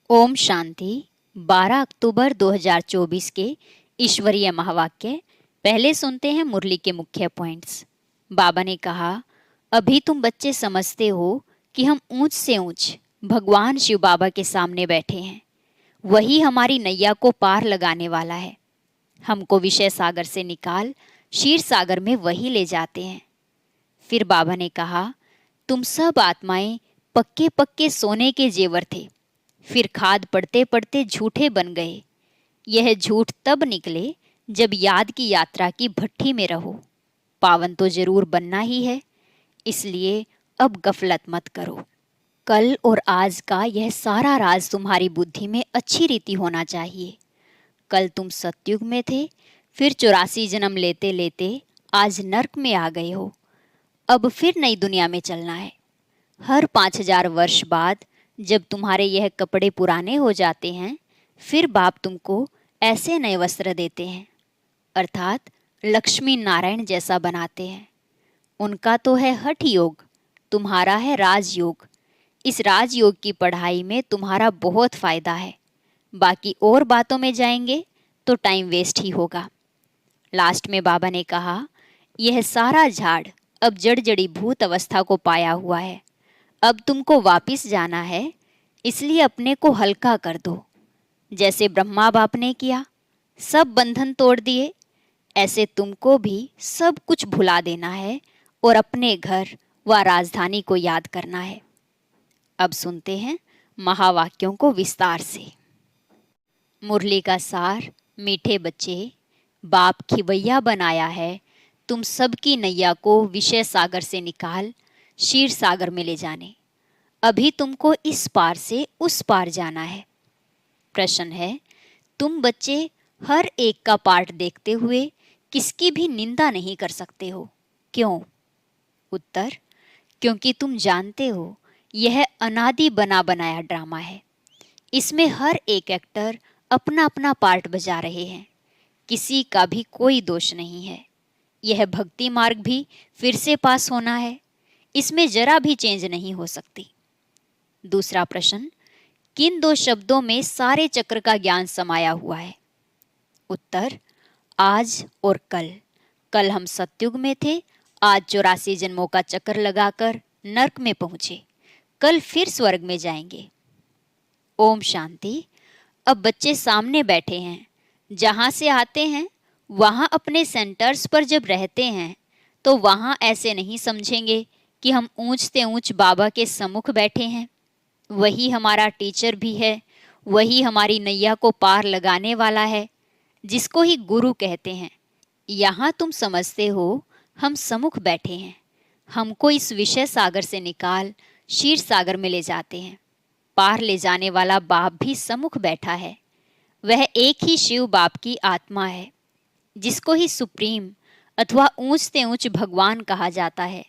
ओम शांति। 12 अक्टूबर 2024 के ईश्वरीय महावाक्य। पहले सुनते हैं मुरली के मुख्य पॉइंट्स। बाबा ने कहा, अभी तुम बच्चे समझते हो कि हम ऊंच से ऊंच भगवान शिव बाबा के सामने बैठे हैं। वही हमारी नैया को पार लगाने वाला है। हमको विषय सागर से निकाल क्षीर सागर में वही ले जाते हैं। फिर बाबा ने कहा, तुम सब आत्माएं पक्के पक्के सोने के जेवर थे, फिर खाद पड़ते पड़ते झूठे बन गए। यह झूठ तब निकले जब याद की यात्रा की भट्ठी में रहो। पावन तो जरूर बनना ही है, इसलिए अब गफलत मत करो। कल और आज का यह सारा राज तुम्हारी बुद्धि में अच्छी रीति होना चाहिए। कल तुम सतयुग में थे, फिर 84 जन्म लेते लेते आज नर्क में आ गए हो। अब फिर नई दुनिया में चलना है। हर 5000 वर्ष बाद जब तुम्हारे यह कपड़े पुराने हो जाते हैं, फिर बाप तुमको ऐसे नए वस्त्र देते हैं, अर्थात लक्ष्मी नारायण जैसा बनाते हैं। उनका तो है हठ योग, तुम्हारा है राजयोग। इस राजयोग की पढ़ाई में तुम्हारा बहुत फायदा है। बाकी और बातों में जाएंगे तो टाइम वेस्ट ही होगा। लास्ट में बाबा ने कहा, यह सारा झाड़ अब जड़ जड़ी भूत अवस्था को पाया हुआ है। अब तुमको वापिस जाना है, इसलिए अपने को हल्का कर दो। जैसे ब्रह्मा बाप ने किया, सब बंधन तोड़ दिए, ऐसे तुमको भी सब कुछ भुला देना है और अपने घर व राजधानी को याद करना है। अब सुनते हैं महावाक्यों को विस्तार से। मुरली का सार। मीठे बच्चे, बाप खिवैया बनाया है तुम सबकी नैया को विषय सागर से निकाल क्षीर सागर में ले जाने। अभी तुमको इस पार से उस पार जाना है। प्रश्न है, तुम बच्चे हर एक का पार्ट देखते हुए किसकी भी निंदा नहीं कर सकते हो, क्यों? उत्तर, क्योंकि तुम जानते हो यह अनादि बना बनाया ड्रामा है। इसमें हर एक एक्टर अपना अपना पार्ट बजा रहे हैं, किसी का भी कोई दोष नहीं है। यह भक्ति मार्ग भी फिर से पास होना है, इसमें जरा भी चेंज नहीं हो सकती। दूसरा प्रश्न, किन दो शब्दों में सारे चक्र का ज्ञान समाया हुआ है? उत्तर, आज और कल। कल हम सतयुग में थे, आज 84 जन्मों का चक्कर लगाकर नर्क में पहुंचे, कल फिर स्वर्ग में जाएंगे। ओम शांति। अब बच्चे सामने बैठे हैं, जहां से आते हैं वहां अपने सेंटर्स पर जब रहते हैं तो वहां ऐसे नहीं समझेंगे कि हम ऊंच से ऊंच बाबा के सम्मुख बैठे हैं। वही हमारा टीचर भी है, वही हमारी नैया को पार लगाने वाला है, जिसको ही गुरु कहते हैं। यहाँ तुम समझते हो हम सम्मुख बैठे हैं, हमको इस विषय सागर से निकाल क्षीर सागर में ले जाते हैं। पार ले जाने वाला बाप भी सम्मुख बैठा है। वह एक ही शिव बाप की आत्मा है, जिसको ही सुप्रीम अथवा ऊंच से ऊंच भगवान कहा जाता है।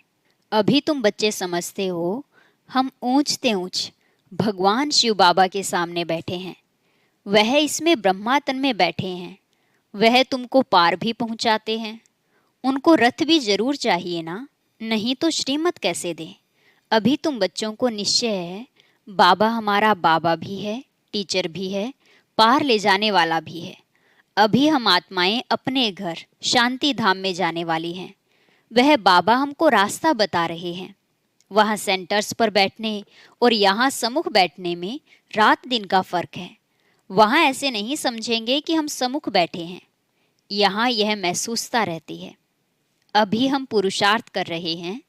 अभी तुम बच्चे समझते हो हम ऊंच से ऊंच भगवान शिव बाबा के सामने बैठे हैं। वह इसमें ब्रह्मा तन में बैठे हैं, वह तुमको पार भी पहुंचाते हैं। उनको रथ भी जरूर चाहिए ना, नहीं तो श्रीमत कैसे दें? अभी तुम बच्चों को निश्चय है बाबा हमारा बाबा भी है, टीचर भी है, पार ले जाने वाला भी है। अभी हम आत्माएं अपने घर शांति धाम में जाने वाली हैं। वह बाबा हमको रास्ता बता रहे हैं। वहाँ सेंटर्स पर बैठने और यहाँ सम्मुख बैठने में रात दिन का फर्क है। वहाँ ऐसे नहीं समझेंगे कि हम सम्मुख बैठे हैं, यहाँ यह महसूसता रहती है। अभी हम पुरुषार्थ कर रहे हैं,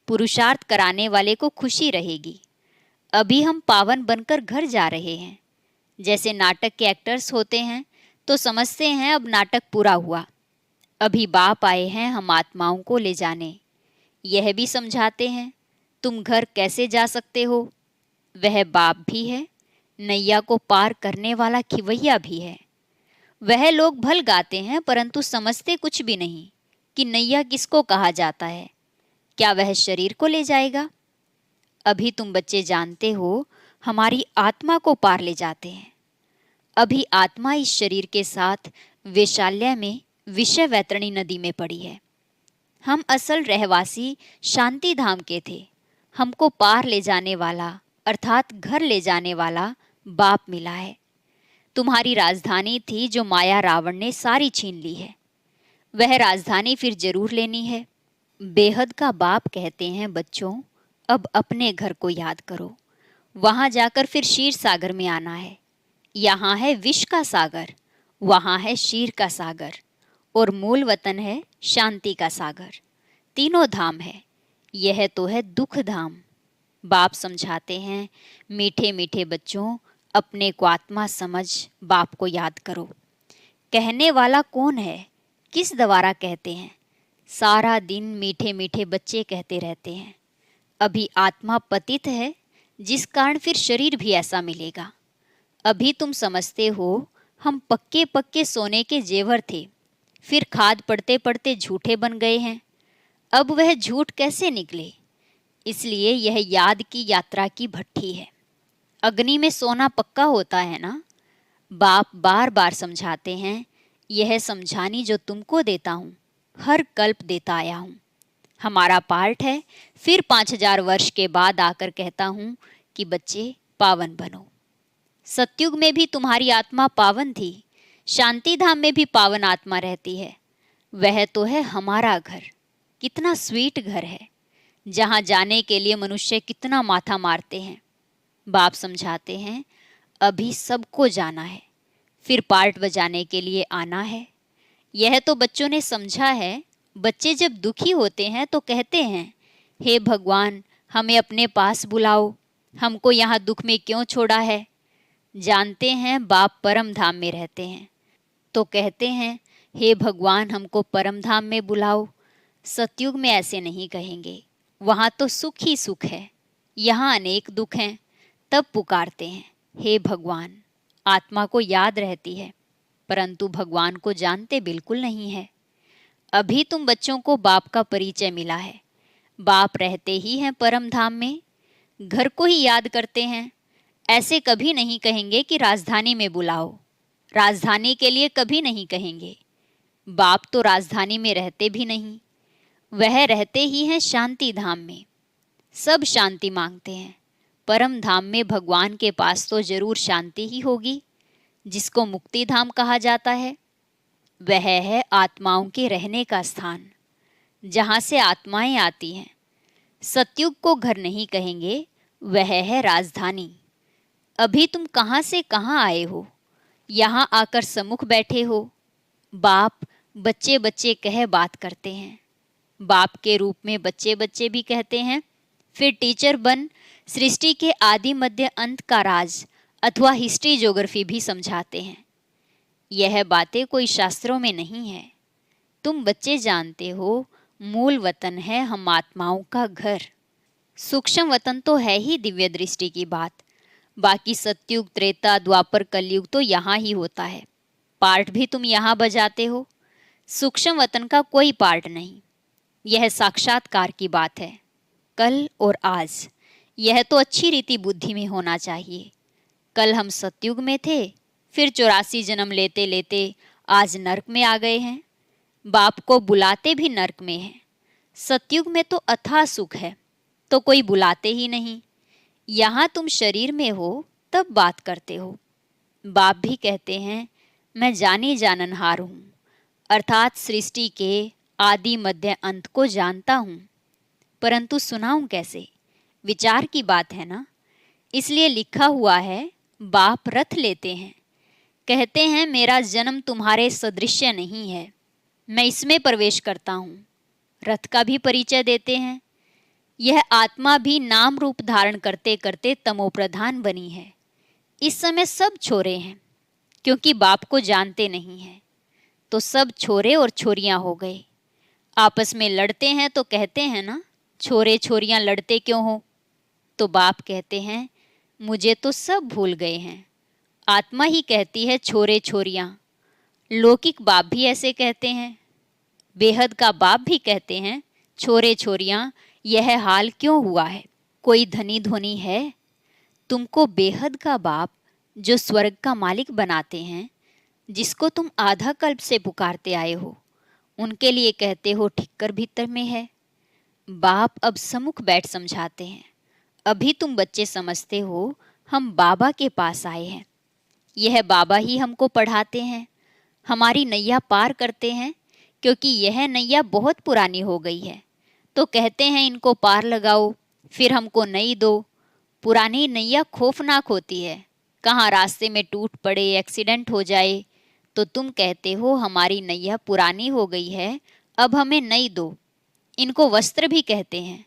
पुरुषार्थ कराने वाले को खुशी रहेगी। अभी हम पावन बनकर घर जा रहे हैं। जैसे नाटक के एक्टर्स होते हैं तो समझते हैं अब नाटक पूरा हुआ। अभी बाप आए हैं हम आत्माओं को ले जाने, यह भी समझाते हैं तुम घर कैसे जा सकते हो। वह बाप भी है, नैया को पार करने वाला खिवैया भी है। वह लोग भल गाते हैं परंतु समझते कुछ भी नहीं कि नैया किसको कहा जाता है। क्या वह शरीर को ले जाएगा? अभी तुम बच्चे जानते हो हमारी आत्मा को पार ले जाते हैं। अभी आत्मा इस शरीर के साथ वैशाल्य में विषय वैतरणी नदी में पड़ी है। हम असल रहवासी शांति धाम के थे। हमको पार ले जाने वाला अर्थात घर ले जाने वाला बाप मिला है। तुम्हारी राजधानी थी जो माया रावण ने सारी छीन ली है, वह राजधानी फिर जरूर लेनी है। बेहद का बाप कहते हैं, बच्चों अब अपने घर को याद करो, वहां जाकर फिर क्षीर सागर में आना है। यहाँ है विष का सागर, वहाँ है क्षीर का सागर, और मूल वतन है शांति का सागर। तीनों धाम है, यह तो है दुख धाम। बाप समझाते हैं, मीठे मीठे बच्चों अपने को आत्मा समझ बाप को याद करो। कहने वाला कौन है, किस द्वारा कहते हैं? सारा दिन मीठे मीठे बच्चे कहते रहते हैं। अभी आत्मा पतित है, जिस कारण फिर शरीर भी ऐसा मिलेगा। अभी तुम समझते हो हम पक्के पक्के सोने के जेवर थे, फिर खाद पड़ते पड़ते झूठे बन गए हैं। अब वह झूठ कैसे निकले? इसलिए यह याद की यात्रा की भट्ठी है। अग्नि में सोना पक्का होता है ना। बाप बार बार समझाते हैं, यह समझानी जो तुमको देता हूँ, हर कल्प देता आया हूँ। हमारा पार्ट है, फिर 5000 वर्ष के बाद आकर कहता हूँ कि बच्चे पावन बनो। सतयुग में भी तुम्हारी आत्मा पावन थी, शांति धाम में भी पावन आत्मा रहती है। वह तो है हमारा घर। कितना स्वीट घर है, जहाँ जाने के लिए मनुष्य कितना माथा मारते हैं। बाप समझाते हैं, अभी सबको जाना है, फिर पार्ट बजाने के लिए आना है। यह तो बच्चों ने समझा है। बच्चे जब दुखी होते हैं तो कहते हैं, हे भगवान हमें अपने पास बुलाओ, हमको यहाँ दुख में क्यों छोड़ा है। जानते हैं बाप परम धाम में रहते हैं, तो कहते हैं, हे भगवान हमको परम धाम में बुलाओ। सतयुग में ऐसे नहीं कहेंगे, वहाँ तो सुख ही सुख है, यहाँ अनेक दुख हैं। तब पुकारते हैं, हे भगवान। आत्मा को याद रहती है, परंतु भगवान को जानते बिल्कुल नहीं है। अभी तुम बच्चों को बाप का परिचय मिला है। बाप रहते ही हैं परम धाम में, घर को ही याद करते हैं। ऐसे कभी नहीं कहेंगे कि राजधानी में बुलाओ, राजधानी के लिए कभी नहीं कहेंगे। बाप तो राजधानी में रहते भी नहीं, वह रहते ही हैं शांति धाम में। सब शांति मांगते हैं। परम धाम में भगवान के पास तो जरूर शांति ही होगी, जिसको मुक्ति धाम कहा जाता है। वह है आत्माओं के रहने का स्थान, जहाँ से आत्माएं आती हैं। सतयुग को घर नहीं कहेंगे, वह है राजधानी। अभी तुम कहाँ से कहाँ आए हो, यहाँ आकर सम्मुख बैठे हो। बाप बच्चे बच्चे कह बात करते हैं। बाप के रूप में बच्चे बच्चे भी कहते हैं। फिर टीचर बन सृष्टि के आदि मध्य अंत का राज अथवा हिस्ट्री ज्योग्राफी भी समझाते हैं। यह बातें कोई शास्त्रों में नहीं है। तुम बच्चे जानते हो, मूल वतन है हम आत्माओं का घर। सूक्ष्म वतन तो है ही दिव्य दृष्टि की बात। बाकी सतयुग त्रेता द्वापर कलयुग तो यहाँ ही होता है। पार्ट भी तुम यहाँ बजाते हो। सूक्ष्म वतन का कोई पार्ट नहीं। यह साक्षात्कार की बात है, कल और आज। यह तो अच्छी रीति बुद्धि में होना चाहिए। कल हम सतयुग में थे, फिर 84 जन्म लेते लेते आज नरक में आ गए हैं। बाप को बुलाते भी नरक में हैं। सतयुग में तो अथाह सुख है, तो कोई बुलाते ही नहीं। यहाँ तुम शरीर में हो तब बात करते हो। बाप भी कहते हैं, मैं जानी जाननहार हूँ, अर्थात सृष्टि के आदि मध्य अंत को जानता हूँ, परंतु सुनाऊं कैसे? विचार की बात है ना। इसलिए लिखा हुआ है, बाप रथ लेते हैं, कहते हैं मेरा जन्म तुम्हारे सदृश्य नहीं है, मैं इसमें प्रवेश करता हूँ। रथ का भी परिचय देते हैं। यह आत्मा भी नाम रूप धारण करते करते तमोप्रधान बनी है। इस समय सब छोरे हैं, क्योंकि बाप को जानते नहीं हैं, तो सब छोरे और छोरियां हो गए। आपस में लड़ते हैं तो कहते हैं ना, छोरे छोरियां लड़ते क्यों हो? तो बाप कहते हैं, मुझे तो सब भूल गए हैं। आत्मा ही कहती है छोरे छोरियां। लौकिक बाप भी ऐसे कहते हैं। बेहद का बाप भी कहते हैं, छोरे छोरियां यह हाल क्यों हुआ है? कोई धनी धोनी है? तुमको बेहद का बाप जो स्वर्ग का मालिक बनाते हैं, जिसको तुम आधा कल्प से पुकारते आए हो, उनके लिए कहते हो ठिक्कर भीतर में है। बाप अब सम्मुख बैठ समझाते हैं। अभी तुम बच्चे समझते हो हम बाबा के पास आए हैं। यह बाबा ही हमको पढ़ाते हैं, हमारी नैया पार करते हैं, क्योंकि यह नैया बहुत पुरानी हो गई है। तो कहते हैं इनको पार लगाओ, फिर हमको नई दो। पुरानी नैया खौफनाक होती है, कहाँ रास्ते में टूट पड़े, एक्सीडेंट हो जाए। तो तुम कहते हो हमारी नैया पुरानी हो गई है, अब हमें नई दो। इनको वस्त्र भी कहते हैं,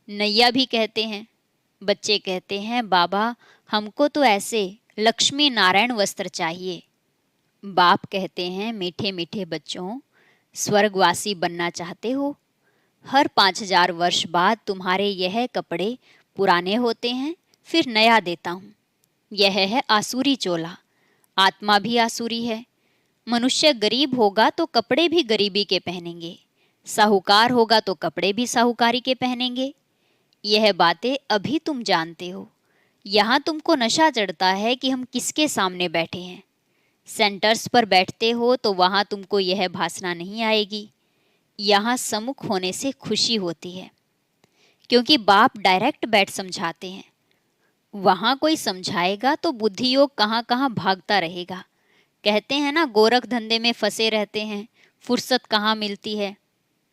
नैया भी कहते हैं। बच्चे कहते हैं बाबा हमको तो ऐसे लक्ष्मी नारायण वस्त्र चाहिए। बाप कहते हैं मीठे मीठे बच्चों, स्वर्गवासी बनना चाहते हो? हर 5,000 वर्ष बाद तुम्हारे यह कपड़े पुराने होते हैं, फिर नया देता हूँ। यह है आसुरी चोला। आत्मा भी आसुरी है। मनुष्य गरीब होगा तो कपड़े भी गरीबी के पहनेंगे, साहूकार होगा तो कपड़े भी साहूकारी के पहनेंगे। यह बातें अभी तुम जानते हो। यहाँ तुमको नशा चढ़ता है कि हम किसके सामने बैठे हैं। सेंटर्स पर बैठते हो तो वहाँ तुमको यह भासना नहीं आएगी। यहाँ सम्मुख होने से खुशी होती है, क्योंकि बाप डायरेक्ट बैठ समझाते हैं। वहाँ कोई समझाएगा तो बुद्धि योग कहाँ कहाँ भागता रहेगा। कहते हैं ना, गोरख धंधे में फंसे रहते हैं, फुर्सत कहाँ मिलती है।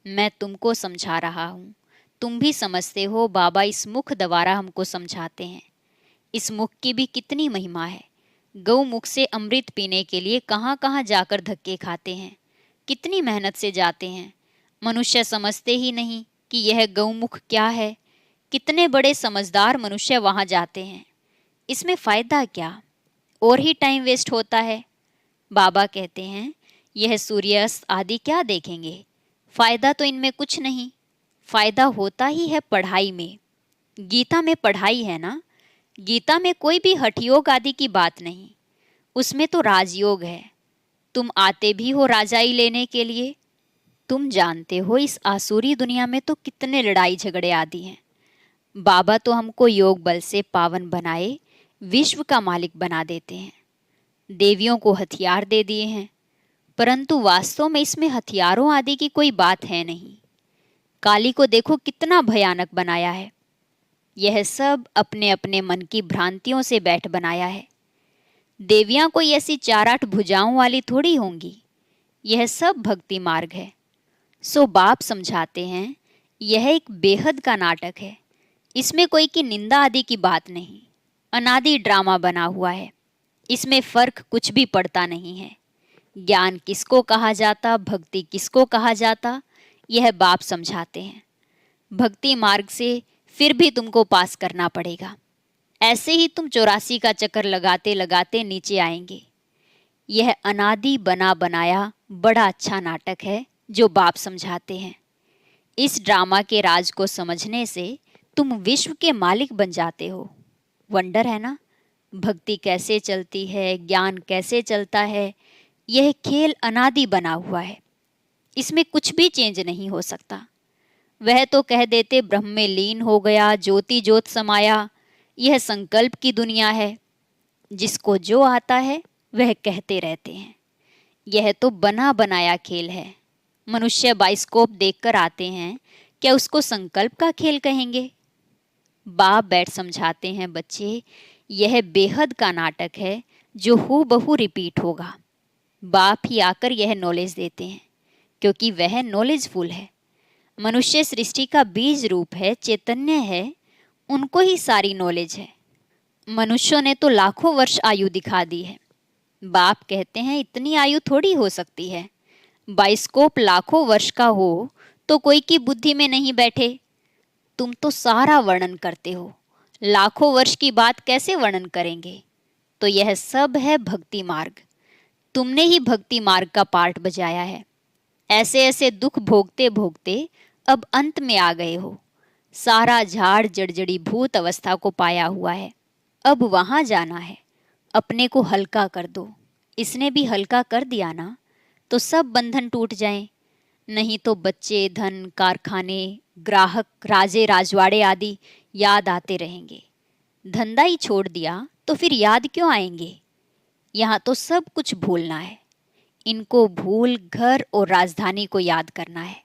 मैं तुमको समझा रहा हूँ, तुम भी समझते हो। बाबा इस मुख द्वारा हमको समझाते हैं। इस मुख की भी कितनी महिमा है। गौ मुख से अमृत पीने के लिए कहाँ कहाँ जाकर धक्के खाते हैं, कितनी मेहनत से जाते हैं। मनुष्य समझते ही नहीं कि यह गौमुख क्या है। कितने बड़े समझदार मनुष्य वहाँ जाते हैं। इसमें फ़ायदा क्या, और ही टाइम वेस्ट होता है। बाबा कहते हैं यह सूर्यास्त आदि क्या देखेंगे, फ़ायदा तो इनमें कुछ नहीं। फ़ायदा होता ही है पढ़ाई में। गीता में पढ़ाई है ना, गीता में कोई भी हठयोग आदि की बात नहीं, उसमें तो राजयोग है। तुम आते भी हो राजाई लेने के लिए। तुम जानते हो इस आसुरी दुनिया में तो कितने लड़ाई झगड़े आदि हैं। बाबा तो हमको योग बल से पावन बनाए विश्व का मालिक बना देते हैं। देवियों को हथियार दे दिए हैं, परंतु वास्तव में इसमें हथियारों आदि की कोई बात है नहीं। काली को देखो कितना भयानक बनाया है। यह सब अपने अपने मन की भ्रांतियों से बैठ बनाया है। देवियां कोई ऐसी 4-8 भुजाओं वाली थोड़ी होंगी। यह सब भक्ति मार्ग है। सो बाप समझाते हैं यह एक बेहद का नाटक है। इसमें कोई की निंदा आदि की बात नहीं। अनादि ड्रामा बना हुआ है, इसमें फर्क कुछ भी पड़ता नहीं है। ज्ञान किसको कहा जाता, भक्ति किसको कहा जाता, यह बाप समझाते हैं। भक्ति मार्ग से फिर भी तुमको पास करना पड़ेगा। ऐसे ही तुम 84 का चक्कर लगाते लगाते नीचे आएंगे। यह अनादि बना बनाया बड़ा अच्छा नाटक है जो बाप समझाते हैं। इस ड्रामा के राज को समझने से तुम विश्व के मालिक बन जाते हो। वंडर है ना, भक्ति कैसे चलती है, ज्ञान कैसे चलता है। यह खेल अनादि बना हुआ है, इसमें कुछ भी चेंज नहीं हो सकता। वह तो कह देते ब्रह्म में लीन हो गया, ज्योति ज्योत समाया। यह संकल्प की दुनिया है, जिसको जो आता है वह कहते रहते हैं। यह तो बना बनाया खेल है। मनुष्य बाइस्कोप देखकर आते हैं, क्या उसको संकल्प का खेल कहेंगे? बाप बैठ समझाते हैं बच्चे, यह बेहद का नाटक है जो हूबहू रिपीट होगा। बाप ही आकर यह नॉलेज देते हैं, क्योंकि वह नॉलेजफुल है। मनुष्य सृष्टि का बीज रूप है, चैतन्य है, उनको ही सारी नॉलेज है। मनुष्यों ने तो लाखों वर्ष आयु दिखा दी है। बाप कहते हैं इतनी आयु थोड़ी हो सकती है। बाइस्कोप लाखों वर्ष का हो तो कोई की बुद्धि में नहीं बैठे। तुम तो सारा वर्णन करते हो, लाखों वर्ष की बात कैसे वर्णन करेंगे? तो यह सब है भक्ति मार्ग। तुमने ही भक्ति मार्ग का पार्ट बजाया है। ऐसे ऐसे दुख भोगते भोगते अब अंत में आ गए हो। सारा झाड़ जड़जड़ी भूत अवस्था को पाया हुआ है। अब वहां जाना है। अपने को हल्का कर दो। इसने भी हल्का कर दिया ना, तो सब बंधन टूट जाएं। नहीं तो बच्चे, धन, कारखाने, ग्राहक, राजे राजवाड़े आदि याद आते रहेंगे। धंधा ही छोड़ दिया तो फिर याद क्यों आएंगे? यहाँ तो सब कुछ भूलना है। इनको भूल घर और राजधानी को याद करना है।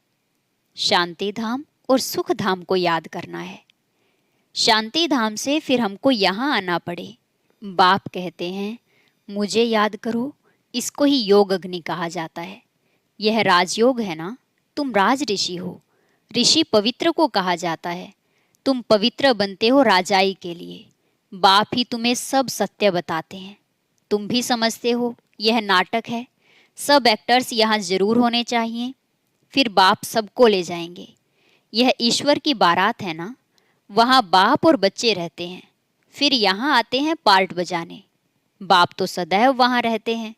शांति धाम और सुख धाम को याद करना है। शांति धाम से फिर हमको यहाँ आना पड़े, बाप कहते हैं, मुझे याद करो, इसको ही योग अग्नि कहा जाता है। यह राजयोग है ना, तुम राज ऋषि हो। ऋषि पवित्र को कहा जाता है, तुम पवित्र बनते हो राजाई के लिए। बाप ही तुम्हें सब सत्य बताते हैं। तुम भी समझते हो यह नाटक है, सब एक्टर्स यहाँ जरूर होने चाहिए, फिर बाप सबको ले जाएंगे। यह ईश्वर की बारात है ना, वहाँ बाप और बच्चे रहते हैं, फिर यहाँ आते हैं पार्ट बजाने। बाप तो सदैव वहाँ रहते हैं,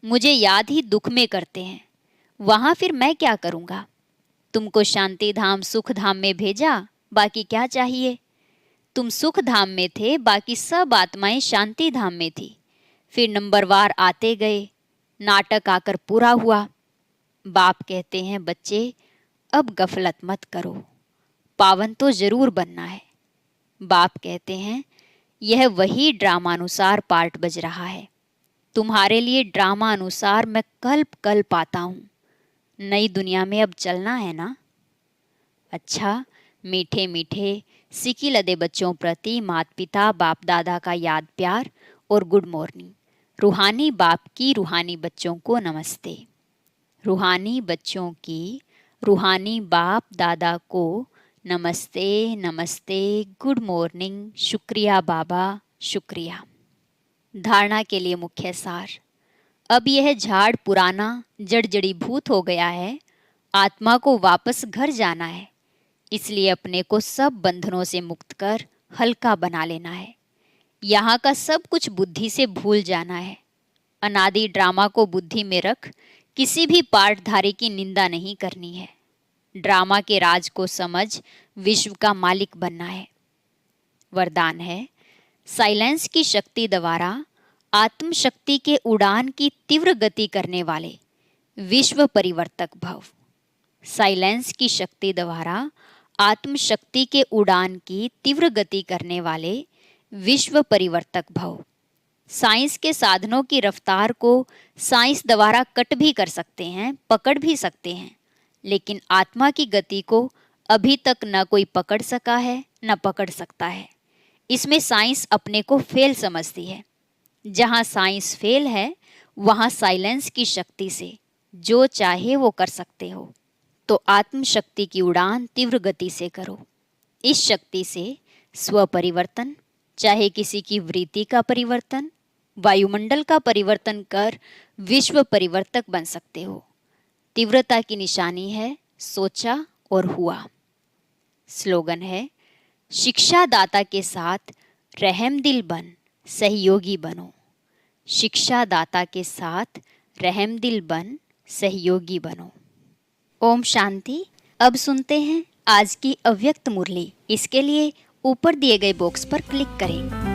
मुझे याद ही दुख में करते हैं। वहाँ फिर मैं क्या करूँगा? तुमको शांति धाम सुख धाम में भेजा, बाकी क्या चाहिए? तुम सुख धाम में थे, बाकी सब आत्माएं शांति धाम में थी। फिर नंबरवार आते गए, नाटक आकर पूरा हुआ। बाप कहते हैं, बच्चे अब गफलत मत करो, पावन तो जरूर बनना है। बाप कहते हैं, यह वही ड्रामा अनुसार पार्ट बज रहा है। तुम्हारे लिए ड्रामा अनुसार मैं कल्प कल्प आता हूँ। नई दुनिया में अब चलना है ना? अच्छा, मीठे मीठे सिकी लदे बच्चों प्रति माता पिता बाप दादा का याद प्यार और गुड मॉर्निंग। रूहानी बाप की रूहानी बच्चों को नमस्ते। रूहानी बच्चों की रूहानी बाप दादा को नमस्ते नमस्ते, गुड मॉर्निंग, शुक्रिया बाबा, शुक्रिया। धारणा के लिए मुख्य सार। अब यह झाड़ पुराना जड़ जड़ीभूत हो गया है, आत्मा को वापस घर जाना है, इसलिए अपने को सब बंधनों से मुक्त कर हल्का बना लेना है। यहाँ का सब कुछ बुद्धि से भूल जाना है। अनादि ड्रामा को बुद्धि में रख किसी भी पाठधारी की निंदा नहीं करनी है। ड्रामा के राज को समझ विश्व का मालिक बनना है। वरदान है, साइलेंस की शक्ति द्वारा आत्म शक्ति के उड़ान की तीव्र गति करने वाले विश्व परिवर्तक भव। साइलेंस की शक्ति द्वारा आत्म शक्ति के उड़ान की तीव्र गति करने वाले विश्व परिवर्तक भव। साइंस के साधनों की रफ्तार को साइंस द्वारा कट भी कर सकते हैं, पकड़ भी सकते हैं, लेकिन आत्मा की गति को अभी तक न कोई पकड़ सका है न पकड़ सकता है। इसमें साइंस अपने को फेल समझती है। जहाँ साइंस फेल है, वहाँ साइलेंस की शक्ति से जो चाहे वो कर सकते हो। तो आत्म शक्ति की उड़ान तीव्र गति से करो। इस शक्ति से स्व परिवर्तन, चाहे किसी की वृत्ति का परिवर्तन, वायुमंडल का परिवर्तन कर विश्व परिवर्तक बन सकते हो। तीव्रता की निशानी है सोचा और हुआ। स्लोगन है, शिक्षा दाता के साथ रहम दिल बन सहयोगी बनो। शिक्षा दाता के साथ रहम दिल बन सहयोगी बनो। ओम शांति। अब सुनते हैं आज की अव्यक्त मुरली। इसके लिए ऊपर दिए गए बॉक्स पर क्लिक करें।